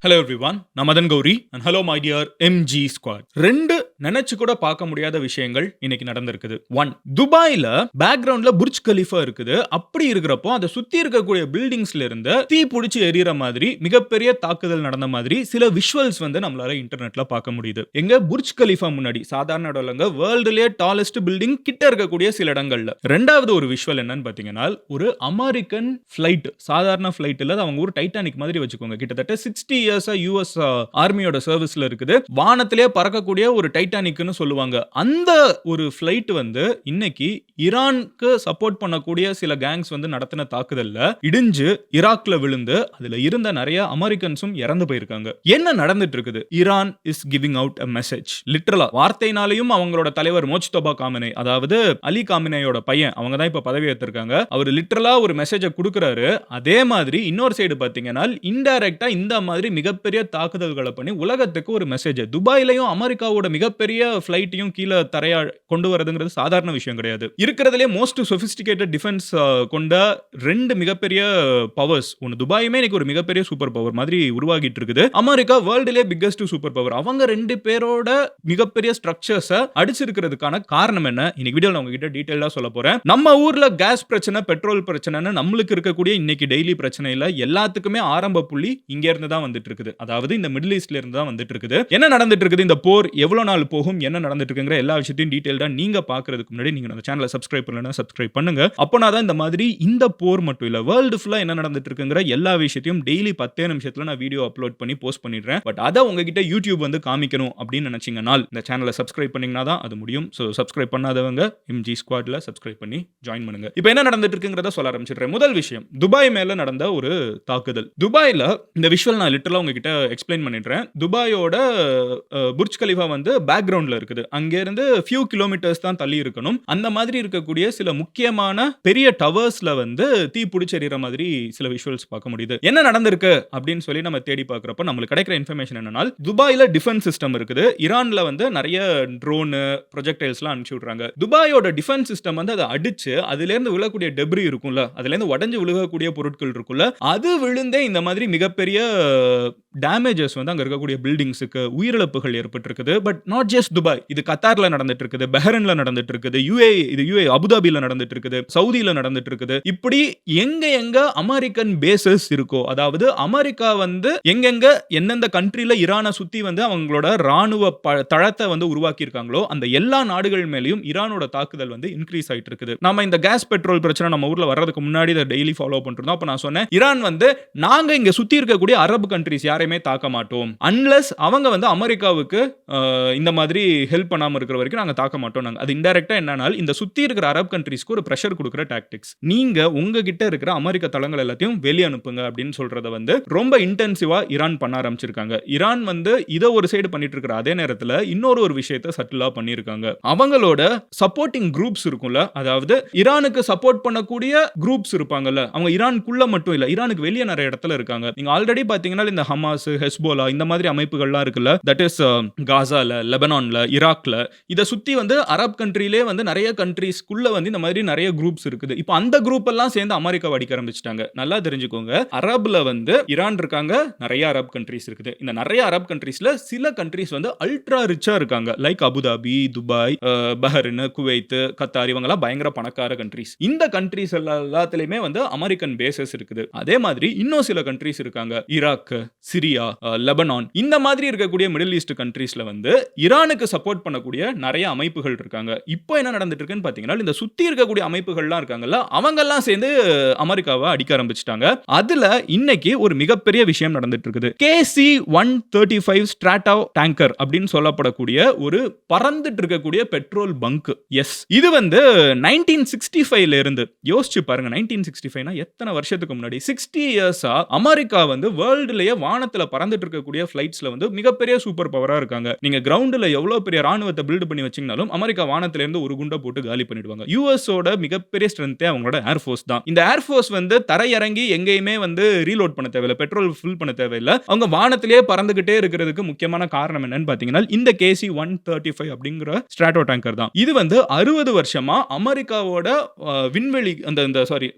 Hello everyone, நான் Madan Gowri and hello my dear MG squad. ரெண்டு நினைச்சு கூட பார்க்க முடியாத விஷயங்கள் இன்னைக்கு நடந்திருக்குது. ஒன், துபாயில பேக்ரவுண்ட்ல புர்ஜ் கலிஃபா இருக்குது. அப்படி இருக்கிறப்போ அதை சுத்தி இருக்கக்கூடிய பில்டிங்ஸ்ல இருந்து தீ பிடிச்சி எரியற மாதிரி மிகப்பெரிய தாக்குதல் நடந்த மாதிரி சில விஷுவல்ஸ் வந்து நம்மளால இன்டர்நெட்ல பார்க்க முடியுது. எங்க புர்ஜ் கலிஃபா முன்னாடி சாதாரண இடம் இல்லங்க, வேர்ல்டுலயே டாலஸ்ட் பில்டிங் கிட்ட இருக்கக்கூடிய சில இடங்கள்ல. ரெண்டாவது ஒரு விஷுவல் என்னன்னு பாத்தீங்கன்னா, ஒரு அமெரிக்கன் ஃபிளைட், சாதாரண ஃபிளைட் இல்ல, அவங்க ஊர் டைட்டானிக் மாதிரி வச்சுக்கோங்க, கிட்டத்தட்ட 60 இயர்ஸா யூஎஸ் ஆர்மியோட சர்வீஸ்ல இருக்குது. வானத்திலே பறக்கக்கூடிய ஒரு டைட்டானிக்னு சொல்லுவாங்க. அந்த ஒரு ஃபிளைட் வந்து இன்னைக்கு ஈரானுக்கு சப்போர்ட் பண்ணக்கூடிய சில கேங்ஸ் வந்து நடத்தின தாக்குதல்ல இடிஞ்சு ஈராக்ல விழுந்து அதுல இருந்த நிறைய அமெரிக்கன்ஸும் இறந்து போயிருக்காங்க. என்ன நடந்துட்டு இருக்குது? Iran is giving out a message. லிட்டரலா வார்த்தையினாலையும் அவங்களோட தலைவர் மோஜ்தபா காமினை, அதாவது அலி காமினையோட பையன், அவங்க தான் இப்ப பதவி ஏற்றிருக்காங்க. அவர் லிட்டரலா ஒரு மெசேஜை கொடுக்கிறாரு. அதே மாதிரி இன்னொரு சைடு பாத்தீங்கன்னா இன்டைரக்டா இந்த மாதிரி மிகப்பெரிய தாக்குதல்களை பண்ணி உலகத்துக்கு ஒரு மெசேஜ். துபாயிலையும் அமெரிக்காவோட மிகப்பெரிய ஃபிளைட்டையும் கீழே தரையா கொண்டு வரதுங்கிறது சாதாரண விஷயம் கிடையாது. இருக்கிறதுலே மோஸ்ட் சொபிஸ்டிகேட்டட் டிஃபென்ஸ் கொண்ட ரெண்டு மிகப்பெரிய பவர்ஸ், ஒன்னு துபாயுமே இன்னைக்கு ஒரு மிகப்பெரிய சூப்பர் பவர் மாதிரி உருவாகிட்டு இருக்குது. அமெரிக்கா வேர்ல்டுலே பிக்கஸ்ட் சூப்பர் பவர். அவங்க ரெண்டு பேரோட மிகப்பெரிய ஸ்ட்ரக்சர்ஸை அடிச்சிருக்கிறதுக்கான காரணம் என்ன? இன்னைக்கு வீடியோல நான் உங்ககிட்ட டீடைலா சொல்ல போறேன். நம்ம ஊர்ல கேஸ் பிரச்சனை, பெட்ரோல் பிரச்சனைன்னு நம்மளுக்கு இருக்கக்கூடிய இன்னைக்கு டெய்லி பிரச்சனையில எல்லாத்துக்குமே ஆரம்ப புள்ளி இங்க இருந்து தான் வந்துட்டு இருக்குது. அதாவது இந்த மிடில் ஈஸ்ட்ல இருந்து தான் வந்துட்டு இருக்குது. என்ன நடந்துட்டு இருக்குது, இந்த போர் எவ்வளவு நாள் போகும், என்ன நடந்துட்டு இருக்குங்கிற எல்லா விஷயத்தையும் டீடைலா நீங்க பாக்குறதுக்கு முன்னாடி நீங்க நம்ம சேனலை சப்ஸ்கிரைப் பண்ணலனா சப்ஸ்கிரைப் பண்ணுங்க. அப்போனாதான் இந்த மாதிரி இந்த போர் மட்டும் இல்ல, வேர்ல்டு ஃபுல்லா என்ன நடந்துட்டு இருக்குங்கிற எல்லா விஷயத்தையும் டெய்லி 10 நிமிஷத்துல நான் வீடியோ அப்லோட் பண்ணி போஸ்ட் பண்ணிடுறேன். பட் அதை உங்ககிட்ட யூடியூப் வந்து காமிக்கணும் அப்படின்னு நினைச்சீங்கன்னா இந்த சேனலை சப்ஸ்கிரைப் பண்ணீங்கன்னா தான் அது முடியும். ஸோ சப்ஸ்கிரைப் பண்ணாதவங்க எம்ஜி ஸ்குவாட்ல சப்ஸ்கிரைப் பண்ணி ஜாயின் பண்ணுங்க. இப்போ என்ன நடந்துட்டு இருக்குங்கிறத சொல்ல ஆரம்பிச்சிடுறேன். முதல் விஷயம், துபாய் மேல நடந்த ஒரு தாக்குதல். துபாயில இந்த விஷுவல் நான் லிட்டரலா உங்ககிட்ட எக்ஸ்பிளைன் பண்ணிடுறேன். துபாயோட புர்ஜ் கலிஃபா வந்து பேக்ரவுண்ட்ல இருக்குது. அங்க இருந்து ஃபியூ கிலோமீட்டர்ஸ் தான் தள்ளி இருக்கணும். அந்த மாதிரி இருக்கக்கூடிய சில முக்கியமான பெரிய டவர்ஸ்ல வந்து தீ பிடிச்செறிகிற மாதிரி சில விஷுவல்ஸ் பார்க்க முடியுது. என்ன நடந்திருக்கு அப்படின்னு சொல்லி நம்ம தேடி பார்க்கறப்ப நம்மளுக்கு கிடைக்கிற இன்ஃபர்மேஷன் என்னன்னா, துபாயில டிஃபென்ஸ் சிஸ்டம் இருக்குது. ஈரான்ல வந்து நிறைய ட்ரோன் ப்ரொஜெக்டைல்ஸ்லாம் அனுப்பிச்சு விடுறாங்க. துபாயோட டிஃபென்ஸ் சிஸ்டம் வந்து அதை அடிச்சு அதுல இருந்து விழக்கூடிய டெப்ரி இருக்கும்ல, அதுல இருந்து உடைஞ்சு விழுகக்கூடிய பொருட்கள் இருக்கும்ல, அது விழுந்தே இந்த மாதிரி மிகப்பெரிய டேமேஜஸ் வந்து அங்க இருக்கக்கூடிய பில்டிங்ஸ்க்கு உயிரிழப்புகள் ஏற்பட்டிருக்குது. பட் நாட் ஜஸ்ட் துபாய், இது கத்தார்ல நடந்துட்டு இருக்குது, பஹ்ரைன்ல நடந்துட்டு இருக்குது, யுஏஇ அபுதாபில நடந்துட்டு இருக்குது, சவுதியில நடந்துட்டு இருக்குது. இப்படி எங்க அமெரிக்கன் பேசஸ் இருக்கோ, அதாவது அமெரிக்கா வந்து எங்கெங்க எந்தெந்த கண்ட்ரில ஈரானை சுத்தி வந்து அவங்களோட ராணுவ தளத்தை வந்து உருவாக்கி இருக்காங்களோ அந்த எல்லா நாடுகள் மேலயும் ஈரானோட தாக்குதல் வந்து இன்க்ரீஸ் ஆயிட்டு இருக்குது. நாம இந்த கேஸ் பெட்ரோல் பிரச்சனை நம்ம ஊர்ல வர்றதுக்கு முன்னாடி இதை டெய்லி ஃபாலோ பண்றோம். அப்ப நான் சொன்னேன், ஈரான் வந்து நாங்க இங்க சுத்தி இருக்கக்கூடிய அரபு கண்ட்ரிஸ் யாரையுமே தாக்க மாட்டோம், அன்லெஸ் அவங்க வந்து அமெரிக்காவுக்கு இந்த மாதிரி ஹெல்ப் பண்ணாம இருக்கிற வரைக்கும் நாங்க தாக்க மாட்டோம். நாங்க அது இன்டைரக்டா என்னன்னா இந்த சுத்தி இருக்கிற அரபு கண்ட்ரிஸ்க்கு ஒரு பிரஷர் கொடுக்கிற டாக்டிக்ஸ். நீங்க உங்ககிட்ட இருக்கிற அமெரிக்க தளங்கள் எல்லாத்தையும் வெளிய அனுப்புங்க அப்படின்னு சொல்றத வந்து ரொம்ப இன்டென்சிவா ஈரான் பண்ண ஆரம்பிச்சிருக்காங்க. ஈரான் வந்து இத ஒரு சைடு பண்ணிட்டு இருக்கிற அதே நேரத்துல இன்னொரு விஷயத்தை சட்டிலா பண்ணிருக்காங்க. அவங்களோட சப்போர்ட்டிங் குரூப்ஸ் இருக்கும்ல, அதாவது ஈரானுக்கு சப்போர்ட் பண்ணக்கூடிய குரூப்ஸ் இருப்பாங்கல்ல, அவங்க ஈரானுக்குள்ள மட்டும் இல்ல, ஈரானுக்கு வெளியே நிறைய இடத்துல இருக்காங்க. நீங்க ஆல்ரெடி பாத்தீங்கன்னா இந்த ஹமாஸ், ஹெஸ்போலா இந்த மாதிரி அமைப்புகள்லாம் இருக்குல்ல, தட் இஸ் காசால, லெபனான்ல, ஈராக்ல, இத சுத்தி வந்து அரப் கண்ட்ரியிலே வந்து நிறைய கண்ட்ரீஸ்க்குள்ள வந்து இந்த மாதிரி நிறைய குரூப்ஸ் இருக்குது. இப்போ அந்த குரூப் எல்லாம் சேர்ந்து அமெரிக்காவை அடிக்க ஆரம்பிச்சிட்டாங்க. நல்லா தெரிஞ்சுக்கோங்க, அரப்ல வந்து ஈரான் இருக்காங்க, நிறைய அரப் கண்ட்ரீஸ் இருக்குது. இந்த நிறைய அரப் கண்ட்ரீஸ்ல சில கண்ட்ரீஸ் வந்து அல்ட்ரா ரிச்சா இருக்காங்க, like Abu Dhabi, Dubai, Bahrain, Kuwait, Qatar, இவங்க எல்லாம் பயங்கர பணக்கார கண்ட்ரீஸ். இந்த கண்ட்ரீஸ் எல்லாத்துலயுமே வந்து அமெரிக்கன் பேசஸ் இருக்குது. அதே மாதிரி இன்னும் சில கண்ட்ரீஸ் இருக்காங்க, ஈராக், சிரியா, லெபனான், இந்த மாதிரி இருக்கக்கூடிய மிடில் ஈஸ்ட் கண்ட்ரீஸ்ல வந்து ஈரானுக்கு சப்போர்ட் பண்ணக்கூடிய நிறைய அமைப்புகள் இருக்காங்க. இப்போ என்ன நடந்துட்டு இருக்குன்னு பாத்தீங்கன்னா, இந்த சுத்தி இருக்கக்கூடிய அமைப்புகள்லாம் இருக்காங்கல்ல, அவங்க எல்லாம் சேர்ந்து அமெரிக்காவை அடிக்க ஆரம்பிச்சிட்டாங்க. அதுல இன்னைக்கு ஒரு மிகப்பெரிய விஷயம் நடந்துட்டு இருக்குது. KC-135 ஸ்ட்ராட்டோ டேங்கர் அப்படின்னு சொல்லப்படக்கூடிய ஒரு பறந்துட்டு இருக்கக்கூடிய பெட்ரோல் பங்க். எஸ், இது வந்து 1965ல இருந்து, யோசிச்சு பாருங்க, 1965னா எத்தனை வருஷத்துக்கு முன்னாடி, 60 இயர்ஸா அமெரிக்கா வந்து வேர்ல்டுலயே வானத்துல பறந்துட்டு இருக்கக்கூடிய ஃபிளைட்ஸ்ல வந்து மிகப்பெரிய சூப்பர் பவரா இருக்காங்க. நீங்க கிரவுண்ட் கடல்ல எவ்வளவு பெரிய ராணுவத்தை பில்ட் பண்ணி வச்சீங்கனாலும் அமெரிக்கா வானத்துல இருந்து ஒரு குண்டை போட்டு காலி பண்ணிடுவாங்க. யுஎஸோட மிகப்பெரிய ஸ்ட்ரென்த்தே அவங்களோட ஏர்ஃபோர்ஸ் தான். இந்த ஏர்ஃபோர்ஸ் வந்து தரையிறங்கி எங்கேயுமே வந்து ரீலோட் பண்ண தேவையில்ல, பெட்ரோல் ஃபில் பண்ண தேவையில்ல. அவங்க வானத்திலேயே பறந்துகிட்டே இருக்கிறதுக்கு முக்கியமான காரணம் என்னன்னு பாத்தீங்கன்னா இந்த KC-135 அப்படிங்கிற ஸ்ட்ராட்டோ டேங்கர் தான். இது வந்து 60 வருஷமா அமெரிக்காவோட விண்வெளி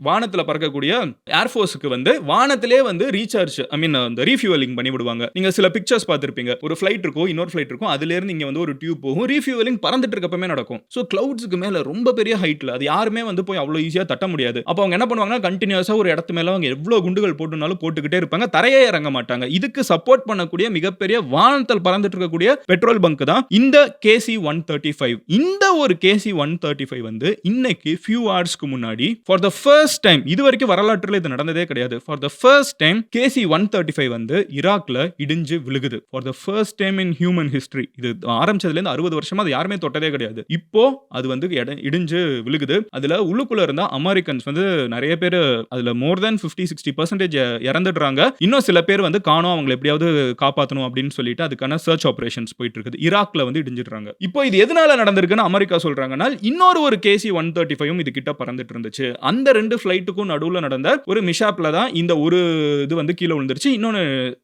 வானத்துல பறக்கக்கூடிய ஏர்ஃபோர்ஸ்க்கு வந்து வானத்திலே வந்து ரீசார்ஜ் அந்த ரீஃபியூவலிங் பண்ணி விடுவாங்க. நீங்க சில பிக்சர்ஸ் பார்த்திருப்பீங்க. ஒரு ஃளைட் இருக்கும், இன்னொரு ஃளைட் இருக்கும், அதுல இருந்து இங்க வந்து ஒரு டியூப் போகும், ரீஃபியூவலிங் பறந்துட்டு இருக்கப்பமே நடக்கும். சோ கிளவுட்ஸ்க்கு மேல ரொம்ப பெரிய ஹைட்ல அது யாருமே வந்து போய் அவ்வளவு ஈஸியா தட்ட முடியாது. அப்ப அவங்க என்ன பண்ணுவாங்கன்னா கண்டினியூஸா ஒரு இடத்து மேல அவங்க எவ்வளவு குண்டுகள் போட்டுனாலும் போட்டுக்கிட்டே இருப்பாங்க, தரையே இறங்க மாட்டாங்க. இதுக்கு சப்போர்ட் பண்ணக்கூடிய மிகப்பெரிய வானத்தில் பறந்துட்டு இருக்கக்கூடிய பெட்ரோல் பங்க் தான் இந்த KC-135. இந்த ஒரு KC-135 வந்து இன்னைக்கு few hoursக்கு முன்னாடி for the first time, இதுவரைக்கும் வரலாற்றில் இது நடந்ததே கிடையாது, for the first time KC-135 வந்து ஈராக்ல இடிஞ்சு விழுகுது. for the first time in human history. இது ஆரம்பிச்சதுல இருந்து 60 வருஷமா அது யாருமே தொட்டதே கிடையாது. இப்போ அது வந்து இடிஞ்சு விழுகுது. அதுல உள்ளுக்குள்ள இருந்த அமெரிக்கன்ஸ் வந்து நிறைய பேர் அதுல more than 50-60% இறந்துடுறாங்க. இன்னும் சில பேர் வந்து காணோம், அவங்களை எப்படியாவது காப்பாற்றணும் அப்படின்னு சொல்லிட்டு அதுக்கான சர்ச் ஆபரேஷன்ஸ் போயிட்டு இருக்குது. ஈராக்ல வந்து இடிஞ்சிடுறாங்க. இப்போ இது எதனால நடந்திருக்குன்னு அமெரிக்கா சொல்றாங்கன்னா இன்னொரு ஒரு KC-135 இது கிட்ட பறந்துட்டு இருந்துச்சு. அந்த ரெண்டு ஃளைட்டுக்கும் நடுவுல நடந்த ஒரு மிஷாப்ல தான் இந்த ஒரு இது வந்து கீழே விழுந்துருச்சு, இன்னொன்னு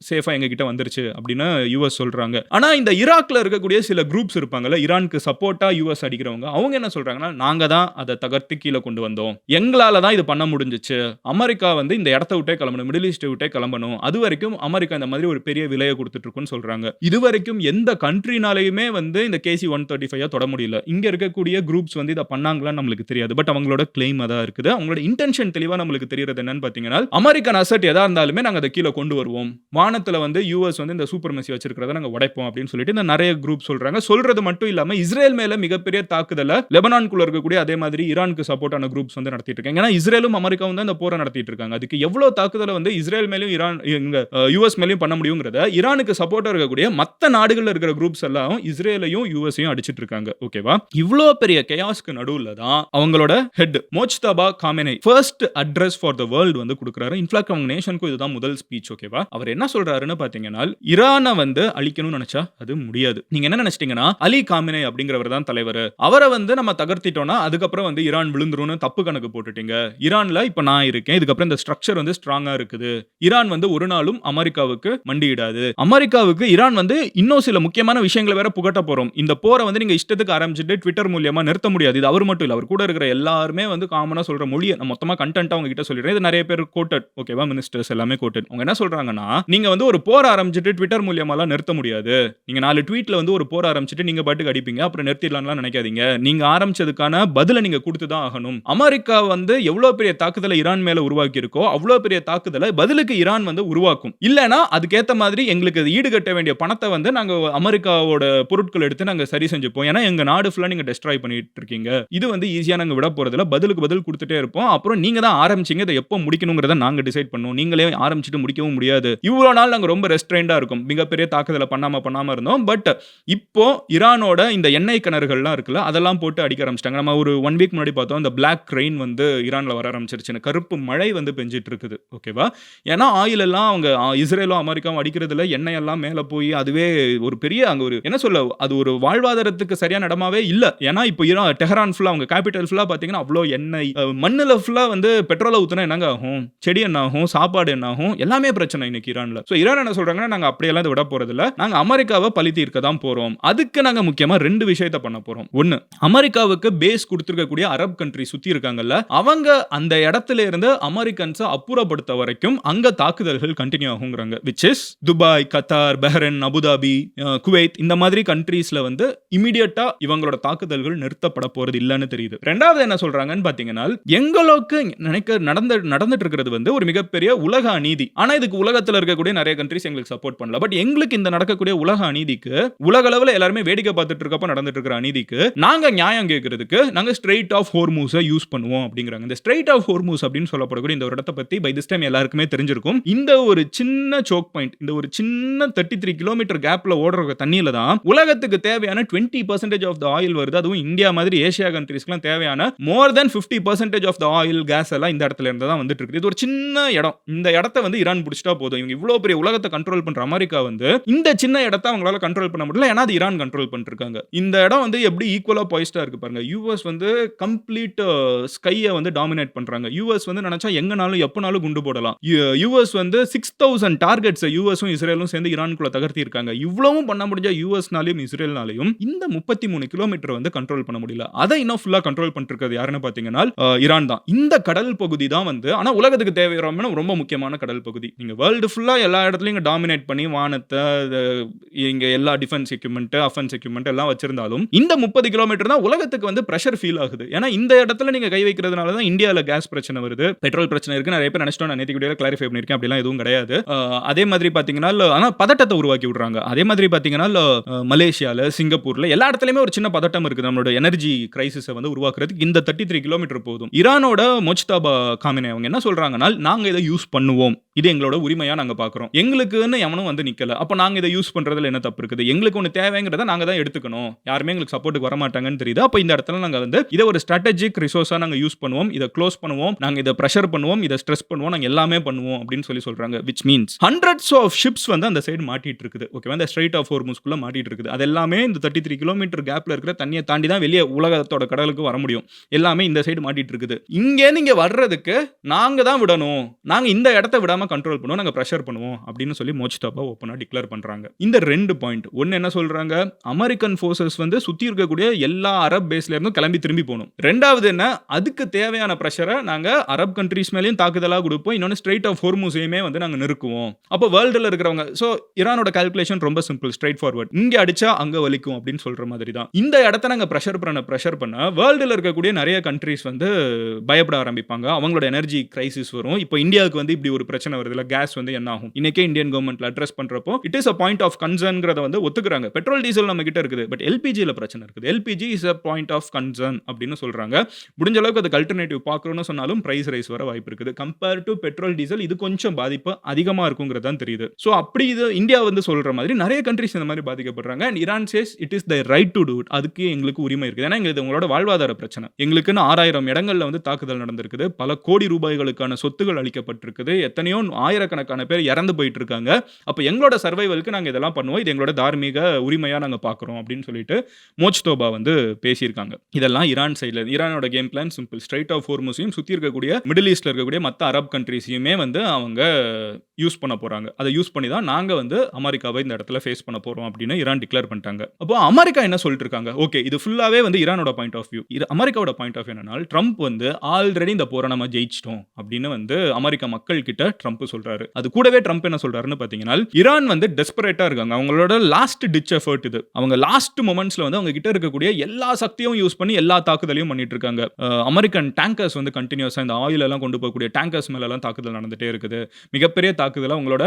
சேஃபா எங்க கிட்ட வந்துருச்சு அப்படின்னு யுஎஸ் சொல்றாங்க. ஆனா இந்த ஈராக்ல இருக்கக்கூடிய சில குரூப்ஸ் இருப்பாங்கல்ல, ஈரானுக்கு சப்போர்ட்டா யுஎஸ் அடிக்கிறவங்க, அவங்க என்ன சொல்றாங்கன்னா நாங்க தான் அதை தகர்த்து கீழே கொண்டு வந்தோம், எங்களால தான் இது பண்ண முடிஞ்சிச்சு, அமெரிக்கா வந்து இந்த இடத்தை விட்டே கிளம்பணும், மிடில் ஈஸ்ட் விட்டே கிளம்பணும், அது வரைக்கும் அமெரிக்கா இந்த மாதிரி ஒரு பெரிய விலையை கொடுத்துட்டு இருக்குன்னு சொல்றாங்க. இது வரைக்கும் எந்த கண்ட்ரினாலையுமே வந்து இந்த KC-135 தொட முடியல. இங்க இருக்கக்கூடிய குரூப்ஸ் வந்து இதை பண்ணாங்களான்னு நம்மளுக்கு தெரியாது. பட் அவங்களோட கிளைம் அதான் இருக்குது. அவங்களோட இன்டென்ஷன் தெளிவா நம்மளுக்கு தெரியுறது என்னன்னு பாத்தீங்கன்னா அமெரிக்கன் அசெட் எதா இருந்தாலுமே நாங்க அதை கீழே கொண்டு வருவோம், வானத்துல வந்து யுஎஸ் வந்து இந்த சூப்பர்மெசி வச்சிருக்கிறத நாங்க உடைப்போம் அப்படின்னு சொல்லிட்டு இந்த நிறைய குரூப் சொல்றாங்க. சொல்றது மட்டும் இல்லாம இஸ்ரேல் மேல மிகப்பெரிய தாக்குதலை லெபனான்குள்ள இருக்கக்கூடிய அதே மாதிரி ஈரானுக்கு சப்போர்ட்டான குரூப்ஸ் வந்து நடத்திட்டு இருக்காங்க. ஏன்னா இஸ்ரேலும் அமெரிக்காவும் தான் இந்த போரை நடத்திட்டு இருக்காங்க. அதுக்கு எவ்வளவு தாக்குதலை வந்து இஸ்ரேல் மேலும் யுஎஸ் மேலும் பண்ண முடியுங்கிறத ஈரானுக்கு சப்போர்ட்டா இருக்கக்கூடிய மத்த நாடுகள்ல இருக்கிற குரூப்ஸ் எல்லாம் இஸ்ரேலையும் யுஎஸையும் அடிச்சிட்டு இருக்காங்க. ஓகேவா? இவ்வளோ பெரிய கேயாஸ்க்கு நடுவுல தான் அவங்களோட head Mojtaba Khamenei first address for the world வந்து கொடுக்குறாரு. இன்ஃபேக்ட் அவங்க நேஷனுக்கு இதுதான் முதல் ஸ்பீச். ஓகேவா? அவர் என்ன சொல்றாருன்னு பாத்தீங்கன்னா ஈரானை வந்து அழிக்கணும்னு நினைச்சா அது முடியாது. நீங்க என்ன நினைச்சிட்டீங்கன்னா அலி காமெனி அப்படிங்கிறவர் தான் தலைவர், அவரை வந்து நம்ம தகர்த்திட்டோம்னா அதுக்கப்புறம் வந்து ஈரான் விழுந்துரும்னு தப்பு கணக்கு போட்டுட்டீங்க. ஈரான்ல இப்ப நான் இருக்கேன், இதுக்கப்புறம் இந்த ஸ்ட்ரக்சர் வந்து ஸ்ட்ராங்கா இருக்குது, ஈரான் வந்து ஒரு நாளும் அமெரிக்காவுக்கு மண்டியிடாது, அமெரிக்காவுக்கு ஈரான் வந்து இன்னும் சில முக்கியமான விஷயங்களை வேற புகட்ட போறோம், இந்த போரை வந்து நீங்க இஷ்டத்துக்கு ஆரம்பிச்சுட்டு ட்விட்டர் மூலமா நிறுத்த முடியாது. இது அவர் மட்டும் இல்ல, அவர் கூட இருக்கிற எல்லாருமே வந்து காமனா சொல்ற மொழியை நான் மொத்தமா கண்டென்ட்டா அவங்க கிட்ட சொல்லிடுறேன். இது நிறைய பேர் கோட்டட். ஓகேவா? மினிஸ்டர்ஸ் எல்லாமே கோட்டட். அவங்க என்ன சொல்றாங்கன்னா நீங்க வந்து ஒரு போர் ஆரம்பிச்சுட்டு ட்விட்டர் மூலமாலாம் நிறுத்த முடியாது, நீங்க 4 ட்வீட்ல வந்து ஒரு போர் ஆரம்பிச்சுட்டு நீங்க பாட்டுக்கு அடிப்பீங்க அப்புறம் நிறுத்திடலாம்னு நினைக்காதீங்க, நீங்க ஆரம்பிச்சதுக்கான பதிலை நீங்க கொடுத்து தான் ஆகணும். அமெரிக்கா வந்து எவ்வளவு பெரிய தாக்குதலை ஈரான் மேல உருவாக்கி இருக்கோ அவ்வளவு பெரிய தாக்குதலை பதிலுக்கு ஈரான் வந்து உருவாக்கும். இல்லனா அதுக்கேத்த மாதிரி எங்களுக்கு ஈடுகட்ட வேண்டிய பணத்தை வந்து நாங்க அமெரிக்காவோட பொருட்கள் எடுத்து நாங்க சரி செஞ்சுப்போம், ஏன்னா எங்க நாடு ஃபுல்லா நீங்க டெஸ்ட்ராய் பண்ணிட்டு இருக்கீங்க, இது வந்து ஈஸியா நாங்க விட போறதில்ல, பதிலுக்கு பதில் கொடுத்துட்டே இருப்போம், அப்புறம் நீங்க தான் ஆரம்பிச்சீங்க, இதை எப்போ முடிக்கணுங்கிறத நாங்க டிசைட் பண்ணுவோம், நீங்களே ஆரம்பிச்சுட்டு முடிக்கவும் முடியாது, இவ்வளவு நாள் நாங்க ரொம்ப ரெஸ்ட்ரெயின்டா இருக்கும், மிகப்பெரிய தாக்குதலை பண்ணாம இருந்தோம், பட் இப்போ ஈரானோட இந்த எண்ணெய் கிணறுகள்லாம் இருக்குல்ல அதெல்லாம் போட்டு அடிக்க ஆரம்பிச்சிட்டாங்க. நம்ம ஒரு 1 வீக் முன்னாடி பார்த்தோம், இந்த பிளாக் ரெயின் வந்து ஈரான்ல வர ஆரம்பிச்சிருச்சு, கருப்பு மழை வந்து பெஞ்சிட்டு இருக்குது. ஓகேவா? ஏன்னா ஆயில் எல்லாம் அவங்க இஸ்ரேலும் அமெரிக்காவும் அடிக்கிறதுல எண்ணெய் எல்லாம் மேல போய் அதுவே ஒரு பெரிய அங்க ஒரு என்ன சொல்ல அது ஒரு வாழ்வாதாரத்துக்கு சரியான இடமாவே இல்ல. ஏன்னா இப்போ டெஹரான் ஃபுல்லா அவங்க கேபிட்டல் ஃபுல்லா பாத்தீங்கன்னா அவ்வளோ எண்ணெய், மண்ணுல ஃபுல்லா வந்து பெட்ரோலை ஊத்துனா என்னங்க ஆகும், செடி என்ன ஆகும், சாப்பாடு என்ன ஆகும், எல்லாமே பிரச்சனை இன்னைக்கு ஈரான்ல. சோ ஈரான் என்ன சொல்றாங்கன்னா நாங்க அப்படியெல்லாம் விட போறது இல்ல, நாங்க அமெரிக்காவை பழி தீர்க்க தான் போறோம், அதுக்கு நாங்க முக்கியமா 2 விஷயத்தை பண்ண போறோம். ஒன்னு, அமெரிக்காவுக்கு பேஸ் கொடுத்திருக்கக்கூடிய அரப் கண்ட்ரி சுத்தி இருக்காங்கல்ல அவங்க அந்த இடத்துல இருந்து அமெரிக்கன்ஸை அப்புறப்படுத்த வரைக்கும் அங்க தாக்குதல்கள் கண்டினியூ ஆகுங்கிறாங்க. which is Dubai, Qatar, Bahrain, Abu Dhabi, Kuwait இந்த மாதிரி கண்ட்ரீஸ்ல வந்து இமிடியேட்டா இவங்களோட தாக்குதல்கள் நிறுத்தப்பட போறது இல்லன்னு தெரியுது. ரெண்டாவது என்ன சொல்றாங்கன்னு பாத்தீங்கன்னா எங்களுக்கு நடந்துட்டு இருக்கிறது வந்து ஒரு மிகப்பெரிய உலக அநீதி, ஆனா இதுக்கு உலகத்துல இருக்கக்கூடிய நிறைய கண்ட்ரீஸ் எங்களுக்கு சப்போர்ட் பண்ணல, பட் எங்களுக்கு இந்த நடக்கக்கூடிய உலக அநீதிக்கு உலக அளவுல எல்லாருமே வேடிக்கை பார்த்துட்டு இருக்கப்ப நடந்துட்டு இருக்கிற அநீதிக்கு நாங்க நியாயம் கேட்கறதுக்கு நாங்க ஸ்ட்ரெயிட் ஆஃப் ஹோர்மூஸை யூஸ் பண்ணுவோம் அப்படிங்கிறாங்க. இந்த ஸ்ட்ரெயிட் ஆஃப் ஹோர்மூஸ் அப்படின்னு சொல்லப்படக்கூடிய இந்த ஒரு இடத்தை பத்தி பை திஸ் டைம் எல்லாருக்குமே தெரிஞ்சிருக்கும். இந்த ஒரு சின்ன சோக் பாயிண்ட், இந்த ஒரு சின்ன 33 கிலோமீட்டர் கேப்ல ஓடுற தண்ணியில தான் உலகத்துக்கு தேவையான 20% ஆஃப் த ஆயில் வருது. அதுவும் இந்தியா மாதிரி ஏசியா கண்ட்ரீஸ்க்குலாம் தேவையான மோர் தென் 50% ஆஃப் த ஆயில் கேஸ் எல்லாம் இந்த இடத்துல இருந்து தான் வந்துட்டு இருக்கு. இது ஒரு சின்ன இடம், இந்த இடத்தை வந்து ஈரான் பிடிச்சிட்டா போதும், இவங்க இவ்வளவு பெரிய உலகத்தை கண்ட்ரோல் பண்ற அமெரிக்கா வந்து இந்த சின்ன இடத்தை அவங்களால கண்ட்ரோல் பண்ண முடியல. ஃபுல்லா ஏன்னா அது ஈரான் கண்ட்ரோல் பண்ணிருக்காங்க. இந்த இடம் வந்து எப்படி ஈக்குவலா பாய்ஸ்டா இருக்கு பாருங்க. யுஎஸ் வந்து கம்ப்ளீட் ஸ்கைய வந்து டாமினேட் பண்றாங்க. யுஎஸ் வந்து நினைச்சா எங்கனாலும் எப்பனாலும் குண்டு போடலாம். யுஎஸ் வந்து 6000 டார்கெட்ஸ் யுஎஸும் இஸ்ரேலும் சேர்ந்து ஈரானுக்குள்ள தகர்த்தி இருக்காங்க. இவ்வளவும் பண்ண முடிஞ்ச யுஎஸ்னாலயும் இஸ்ரேல்னாலயும் இந்த 33 கிலோமீட்டர் வந்து கண்ட்ரோல் பண்ண முடியல. அதை இன்னும் ஃபுல்லா கண்ட்ரோல் பண்ணிட்டு இருக்கிறது யாருன்னு பாத்தீங்கன்னா ஈரான் தான். இந்த கடல் பகுதி தான் வந்து ஆனா உலகத்துக்கு தேவையான ரொம்ப முக்கியமான கடல் பகுதி. நீங்க வேர்ல்டு ஃபுல்லா எல்லா இடத்துலயும் டாமினேட் பண்ணி வானத்தை இங்க எல்லா டிஃபென்ஸ் எக்யூப்மெண்ட் அஃபென்ஸ் எக்யூப்மெண்ட் எல்லாம் வச்சிருந்தாலும் இந்த 30 கிலோமீட்டர் தான் உலகத்துக்கு வந்து பிரஷர் ஃபீல் ஆகுது. ஏன்னா இந்த இடத்துல நீங்க கை வைக்கிறதுனால தான் இந்தியாவில் கேஸ் பிரச்சனை வருது, பெட்ரோல் பிரச்சனை இருக்கு. நிறைய பேர் நினைச்சிட்டோம், நான் நேற்று வீடியோல கிளாரிஃபை பண்ணிருக்கேன், அப்படிலாம் எதுவும் கிடையாது. அதே மாதிரி பாத்தீங்கன்னா ஆனா பதட்டத்தை உருவாக்கி விடுறாங்க. அதே மாதிரி பாத்தீங்கன்னா மலேசியால சிங்கப்பூர்ல எல்லா இடத்துலயுமே ஒரு சின்ன பதட்டம் இருக்குது. நம்மளோட எனர்ஜி கிரைசிஸை வந்து உருவாக்குறதுக்கு இந்த 33 கிலோமீட்டர் போதும். ஈரானோட மொஜ்தபா காமினே அவங்க என்ன சொல்றாங்கன்னா, நாங்க இதை யூஸ் பண்ணுவோம், இது எங்களோட உரிமையா நாங்க பாக்குறோம், எங்களுக்குன்னு எவனும் வந்து நிக்கல, அப்ப நாங்க இதை யூஸ் பண்றதுல என்ன தப்பு இருக்குது, எங்களுக்கு ஒன்னு தேவைங்கிறத நாங்க தான் எடுத்துக்கணும், யாருமே எங்களுக்கு சப்போர்ட்டுக்கு வர மாட்டாங்கன்னு தெரியுது. அப்ப இந்த இடத்துல நாங்க வந்து இதை ஒரு ஸ்ட்ராட்டஜிக் ரிசோர்ஸா நாங்க யூஸ் பண்ணுவோம், இதை க்ளோஸ் பண்ணுவோம், நாங்க இதை பிரஷர் பண்ணுவோம், இதை ஸ்ட்ரெஸ் பண்ணுவோம், நாங்க எல்லாமே பண்ணுவோம் அப்படின்னு சொல்றாங்க. which means hundreds of ships வந்து அந்த சைடு மாட்டிட்டு இருக்குது. ஓகேவா, இந்த ஸ்ட்ரைட் ஆஃப் ஹோர்முஸ்க்குள்ள மாட்டிட்டு இருக்குது. அது எல்லாமே இந்த 33 கிலோமீட்டர் கேப்ல இருக்கிற தண்ணியை தாண்டி தான் வெளியே உலகத்தோட கடலுக்கு வர முடியும். எல்லாமே இந்த சைடு மாட்டிட்டு இருக்குது. இங்கே நீங்க வர்றதுக்கு நாங்க தான் விடணும், நாங்க இந்த இடத்தை விடாம கண்ட்ரோல் பண்ணுவோம், நாங்க பிரஷர் பண்ணுவோம் அப்படின்னு சொல்லி மொஜ்தபா ஓப்பனா டிக்ளேர் பண்றாங்க. இந்த ரெண்டு பாயிண்ட், ஒன்னு என்ன சொல்றாங்க, அமெரிக்கன் ஃபோர்சஸ் வந்து சுத்தி இருக்கக்கூடிய எல்லா அரப் பேஸ்ல இருந்தும் கிளம்பி திரும்பி போகணும். ரெண்டாவது என்ன, அதுக்கு தேவையான பிரஷரை நாங்க அரப் கண்ட்ரீஸ் மேலேயும் தாக்குதலா கொடுப்போம், இன்னொன்னு ஸ்ட்ரைட் ஆஃப் ஹோர்முஸையுமே வந்து நாங்க நிறுக்குவோம். அப்போ வேர்ல்டுல இருக்கிறவங்க, சோ ஈரானோட கால்குலேஷன் ரொம்ப சிம்பிள், ஸ்ட்ரைட் ஃபார்வர்ட், இங்க அடிச்சா அங்க வலிக்கும் அப்படின்னு சொல்ற மாதிரி தான். இந்த இடத்தை நாங்க பிரஷர் பண்ண வேர்ல்டுல இருக்கக்கூடிய நிறைய கண்ட்ரீஸ் வந்து பயப்பட ஆரம்பிப்பாங்க. அவங்களோட எனர்ஜி கிரைசிஸ் வரும். இப்போ இந்தியாவுக்கு வந்து இப்படி ஒரு பிரச்சனை வருதுல, கேஸ் வந்து என்ன ஆகும், இன்னைக்கே இந்தியன் கவர்மெண்ட்ல அட்ரஸ் பண்றப்போ it is a point of கன்சர்ன்ங்கறத வந்து ஒத்துக்குறாங்க. பெட்ரோல் டீசல் நம்ம கிட்ட இருக்குது, பட் எல்பிஜில பிரச்சனை இருக்குது. LPG is a point of concern அப்படின்னு சொல்றாங்க. முடிஞ்ச அளவுக்கு அதுக்கு அல்டர்னேட்டிவ் பார்க்கணும்னு சொன்னாலும் பிரைஸ் ரைஸ் வர வாய்ப்பு இருக்குது. கம்பேர் டு பெட்ரோல் டீசல் இது கொஞ்சம் பாதிப்பு அதிகமா இருக்குங்கிறது தான் தெரியுது. ஸோ அப்படி இது இந்தியா வந்து சொல்ற மாதிரி நிறைய கண்ட்ரிஸ் இந்த மாதிரி பாதிக்கப்படுறாங்க. And Iran says it is their right to do it, அதுக்கு எங்களுக்கு உரிமை இருக்குது. ஏன்னா இது உங்களோட வாழ்வாதார பிரச்சனை. எங்களுக்குன்னு 6000 இடங்கள்ல வந்து தாக்குதல் நடந்திருக்குது, பல கோடி ரூபாய்களுக்கான சொத்துகள் அளிக்கப்பட்டிருக்குது, எத்தனையோ ஆயிரக்கணக்கான பேர் இறந்து போயிட்டு இருக்காங்க. அப்ப எங்களோட சர்வைவலுக்கு நாங்க இதெல்லாம் பண்ணுவோம், இது எங்களோட தார்மீக உரிமையா நாங்க பார்க்கிறோம் அப்படின்னு சொல்லிட்டு மொஜ்தபா வந்து பேசியிருக்காங்க. இதெல்லாம் ஈரான் சைடுல, ஈரானோட game plan simple, strait of ஹோர்முஸையும் சுத்தி இருக்கக்கூடிய மிடில் ஈஸ்ட்ல இருக்கக்கூடிய மற்ற அரப் கண்ட்ரீஸையுமே வந்து அவங்க யூஸ் பண்ண போறாங்க. அதை யூஸ் பண்ணி தான் நாங்க வந்து அமெரிக்காவை இந்த இடத்துல ஃபேஸ் பண்ண போறோம் அப்படின்னு ஈரான் டிக்ளேர் பண்ணிட்டாங்க. அப்போ அமெரிக்கா என்ன சொல்லிட்டு இருக்காங்க, ஓகே இது ஃபுல்லாவே வந்து ஈரானோட பாயிண்ட் ஆஃப் வியூ. அமெரிக்காவோட பாயிண்ட் ஆஃப் வியூ என்னன்னா, ட்ரம்ப் வந்து ஆல்ரெடி இந்த போரை நம்ம ஜெயிச்சிட்டோம் அப்படின்னு வந்து அமெரிக்கா மக்கள் கிட்ட ட்ரம்ப் சொல்றாரு. அது கூடவே ட்ரம்ப் என்ன சொல்றாருன்னு பாத்தீங்கன்னா, ஈரான் வந்து டெஸ்பரேட்டா இருக்காங்க, அவங்களோட லாஸ்ட் டிச் எஃபர்ட் இது, அவங்க லாஸ்ட் மொமெண்ட்ஸ்ல வந்து அவங்க கிட்ட இருக்கக்கூடிய எல்லா சக்தியும் யூஸ் பண்ணி எல்லா தாக்குதலையும் பண்ணிட்டு இருக்காங்க. அமெரிக்கன் டேங்கர்ஸ் வந்து கண்டினியூஸா இந்த ஆயில் எல்லாம் கொண்டு போகக்கூடிய டேங்கர்ஸ் மேல எல்லாம் தாக்குதல் நடந்துட்டே இருக்குது. மிகப்பெரிய தாக்குதல் அவங்களோட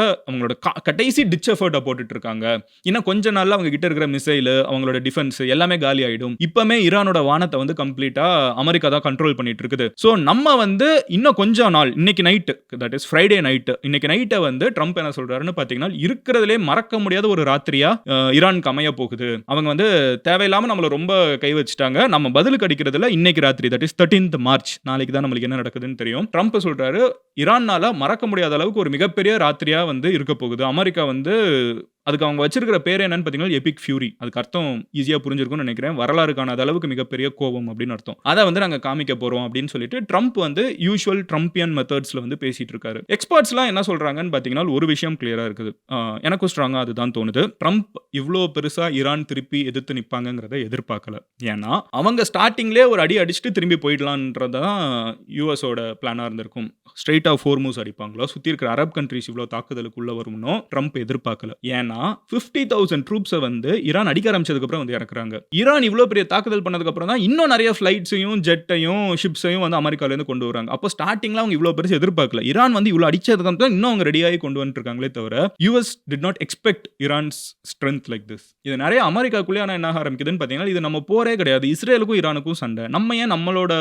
கடைசி டிச் எஃபர்ட்டை போட்டுட்டு இருக்காங்க. இன்னும் கொஞ்ச நாள்ல அவங்க கிட்ட இருக்கிற மிசைல், அவங்களோட டிஃபென்ஸ் எல்லாமே காலி ஆயிடும். இப்பமே ஈரானோட வானத்தை வந்து கம்ப்ளீட்டா அமெரிக்கா தான் கண்ட்ரோல் பண்ணிட்டு இருக்குது. சோ நம்ம வந்து இன்னும் கொஞ்ச நாள், இன்னைக்கு night, that is Friday night, இன்னைக்கு நைட்டை வந்து ட்ரம்ப் என்ன சொல்றாருன்னு பாத்தீங்கன்னா, இருக்கிறதுலே மறக்க முடியாத ஒரு ராத்திரியா ஈரானுக்கு அமைய போகுது. அவங்க வந்து தேவையில்லாம நம்மள ரொம்ப கை வச்சுட்டாங்க, நம்ம பதிலுக்கு அடிக்கிறதுல இன்னைக்கு ராத்திரி, தட் இஸ் 13th மார்ச், நாளைக்கு தான் நம்மளுக்கு என்ன நடக்குதுன்னு தெரியும். ட்ரம்ப் சொல்றாரு, ஈரான்னால மறக்க முடியாத அளவுக்கு ஒரு மிகப்பெரிய ராத்திரியா வந்து இருக்க போகுது. அமெரிக்கா வந்து அதுக்கு அவங்க வச்சிருக்கிற பேர் என்னன்னு பாத்தீங்கன்னா எபிக் ஃபியூரி. அதுக்கு அர்த்தம் ஈஸியா புரிஞ்சிருக்கும்னு நினைக்கிறேன், வரலாறு காணாத அளவுக்கு மிகப்பெரிய கோபம் அப்படின்னு அர்த்தம். அதை வந்து நாங்க காமிக்க போறோம் அப்படின்னு சொல்லிட்டு ட்ரம்ப் வந்து யூசுவல் ட்ரம்பியன் மெத்தட்ஸ்ல வந்து பேசிட்டு இருக்காரு. எக்ஸ்பர்ட்ஸ்லாம் என்ன சொல்றாங்கன்னு பாத்தீங்கன்னா ஒரு விஷயம் கிளியரா இருக்குது, எனக்கும் ஸ்ட்ராங்கா அதுதான் தோணுது. ட்ரம்ப் இவ்வளோ பெருசா ஈரான் திருப்பி எதிர்த்து நிப்பாங்கிறத எதிர்பார்க்கல. ஏன்னா அவங்க ஸ்டார்டிங்லேயே ஒரு அடி அடிச்சுட்டு திரும்பி போயிடலான்றதான் யூஎஸோட பிளானா இருந்திருக்கும். ஸ்ட்ரைட் ஆஃப் ஹோர்முஸ் அடிப்பாங்களோ, சுத்தி இருக்கிற அரப் கண்ட்ரிஸ் இவ்வளோ தாக்குதலுக்குள்ள வரும்னோ ட்ரம்ப் எதிர்பார்க்கல. ஏன்னா 50,000 ட்ரூப்ஸை வந்து ஈரான் அடிக்க ஆரம்பிச்சதுக்கு அப்புறம் வந்து இறக்குறாங்க. ஈரான் இவ்வளவு பெரிய தாக்குதல் பண்ணதுக்கு அப்புறம் தான் இன்னும் நிறைய ஃபிளைட்ஸையும் ஜெட்டையும் ஷிப்ஸையும் வந்து அமெரிக்கால இருந்து கொண்டு வராங்க. அப்போ ஸ்டார்டிங்ல அவங்க இவ்வளவு பெருசு எதிர்பார்க்கல. ஈரான் வந்து இவ்வளவு அடிச்சதுக்கு அப்புறம் இன்னும் அவங்க ரெடியாகி கொண்டு வந்துட்டு இருக்காங்களே தவிர US did not expect Iran's strength like this. இது நிறைய அமெரிக்காக்குள்ளே ஆனால் என்ன ஆரம்பிக்குதுன்னு பார்த்தீங்கன்னா, இது நம்ம போரே கிடையாது, இஸ்ரேலுக்கும் ஈரானுக்கும் சண்டை, நம்ம ஏன் நம்மளோட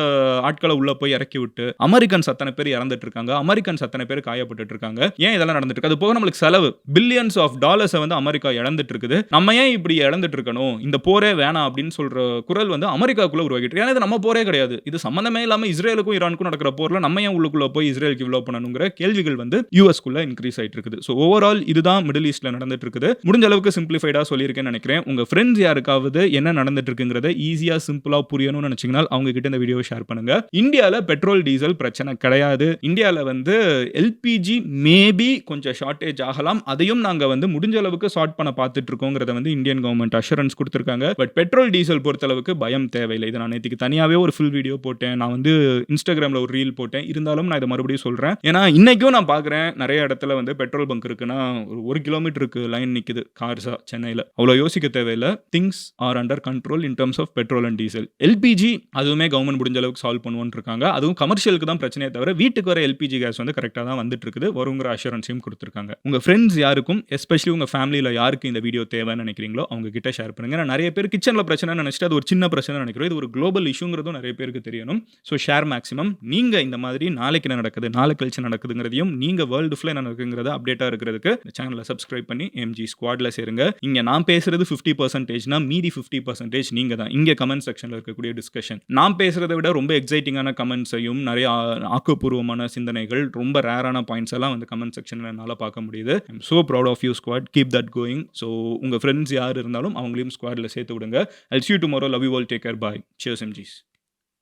ஆட்களை உள்ள போய் இறக்கி விட்டு அமெரிக்கன்ஸ் அத்தனை பேர் இறந்துட்டு இருக்காங்க, அமெரிக்கன்ஸ் அத்தனை பேர் காயப்பட்டு இருக்காங்க, ஏன் இதெல்லாம் நடந்துட்டு இருக்கு, அது போக நம்மளுக்கு செலவு பில்லியன்ஸ் ஆஃப் டாலர்ஸ் வந்து அமெரிக்கா இழந்துட்டு இருக்குது. நம்ம ஏன் இப்படி இழந்துட்டு இருக்கணும்? இந்த போரே வேணாம் அப்படின்னு சொல்ற குரல் வந்து அமெரிக்காக்குள்ள உருவாகிட்டு இருக்கு. ஏன்னா இது நம்ம போரே கிடையாது. இது சம்பந்தமே இல்லாம இஸ்ரேலுக்கும் ஈரானுக்கும் நடக்கிற போர்ல நம்ம ஏன் உள்ளுக்குள்ள போய் இஸ்ரேலுக்கு இவ்ளோ பண்ணணுங்கிற கேள்விகள் வந்து யுஎஸ்குள்ள இன்கிரீஸ் ஆயிட்டு இருக்குது. சோ ஓவரால் இதுதான் மிடில் ஈஸ்ட்ல நடந்துட்டு இருக்குது. முடிஞ்ச அளவுக்கு சிம்பிளிஃபைடா சொல்லியிருக்கேன்னு நினைக்கிறேன். உங்க ஃப்ரெண்ட்ஸ் யாருக்காவது என்ன நடந்துட்டு இருக்குங்கிறத ஈஸியா சிம்பிளா புரியணும்னு நினைச்சீங்கன்னா அவங்க கிட்ட இந்த வீடியோவை ஷேர் பண்ணுங்க. இந்தியால பெட்ரோல் டீசல் பிரச்சனை கிடையாது. இந்தியால வந்து எல்பிஜி மேபி கொஞ்சம் ஷார்ட்டேஜ் ஆகலாம். அதையும் நாங்க வந்து முடிஞ்ச அளவுக்கு சார்ட் பண்ண பார்த்துட்டு இருக்கோங்கிறத வந்து இந்தியன் கவர்மெண்ட் அஷூரன்ஸ் கொடுத்திருக்காங்க. பட் பெட்ரோல் டீசல் பொறுத்த அளவுக்கு பயம் தேவையில்லை. இதை நான் நேற்றுக்கு தனியாவே ஒரு ஃபுல் வீடியோ போட்டேன். நான் வந்து இன்ஸ்டாகிராம்ல ஒரு ரீல் போட்டேன். இருந்தாலும் நான் இதை மறுபடியும் சொல்றேன். ஏன்னா இன்னைக்கும் நான் பார்க்குறேன் நிறைய இடத்துல வந்து பெட்ரோல் பங்க் இருக்குன்னா ஒரு கிலோமீட்டருக்கு லைன் நிக்குது கார்ஸா சென்னையில். அவ்வளோ யோசிக்க தேவையில்லை. Things are under control in terms of petrol and diesel. LPG அதுவுமே கவர்மெண்ட் முடிஞ்ச அளவுக்கு சால்வ் பண்ணுவோன்னு இருக்காங்க. அதுவும் கமர்ஷியலுக்கு தான் பிரச்சனையே தவிர வீட்டுக்கு வர எல்பிஜி கேஸ் வந்து கரெக்டாக தான் வந்துட்டு இருக்குது. வருங்கிற அஷூரன்ஸையும் கொடுத்துருக்காங்க. உங்க ஃப்ரெண்ட்ஸ் யாருக்கும் எஸ்பெஷலி உங்க ஃபேமிலியில் யாருக்கு இந்த வீடியோ தேவைன்னு நினைக்கிறீங்களோ அவங்க கிட்ட ஷேர் பண்ணுங்க. நிறைய பேர் கிச்சனில் பிரச்சனை நினைச்சிட்டு அது ஒரு சின்ன பிரச்சனை நினைக்கிறோம். இது ஒரு குளோபல் இஷ்யூங்கிறதும் நிறைய பேருக்கு தெரியணும். So share maximum. நீங்க இந்த மாதிரி நாளைக்கு என்ன நடக்குது நாளை கழிச்சு நடக்குதுங்கிறதையும் நீங்க வேர்ல்டு ஃபுல்லாக என்ன நடக்குங்கிறத அப்டேட்டா இருக்கிறதுக்கு இந்த சேனலை சப்ஸ்கிரைப் பண்ணி எம்ஜி ஸ்குவாட்ல சேருங்க. இங்க நான் பேசுறது 50% மீதி 50% நீங்க தான். இங்க கமெண்ட் செக்ஷன்ல இருக்கக்கூடிய டிஸ்கஷன் நான் பேசுறதை விட ரொம்ப எக்ஸைட்டிங்கான கமெண்ட்ஸையும் நிறைய ஆக்கப்பூர்வமான சிந்தனைகள் ரொம்ப ரேரான பாயிண்ட்ஸ் எல்லாம் வந்து கமெண்ட் செக்ஷன்ல என்னால் பார்க்க முடியுது. I am so proud of you squad. Keep that going. So உங்க ஃப்ரெண்ட்ஸ் யார் இருந்தாலும் அவங்களையும் ஸ்குவாட்ல சேர்த்து விடுங்க. I'll see you tomorrow. Love you all. Take care. Bye. Cheers MGs.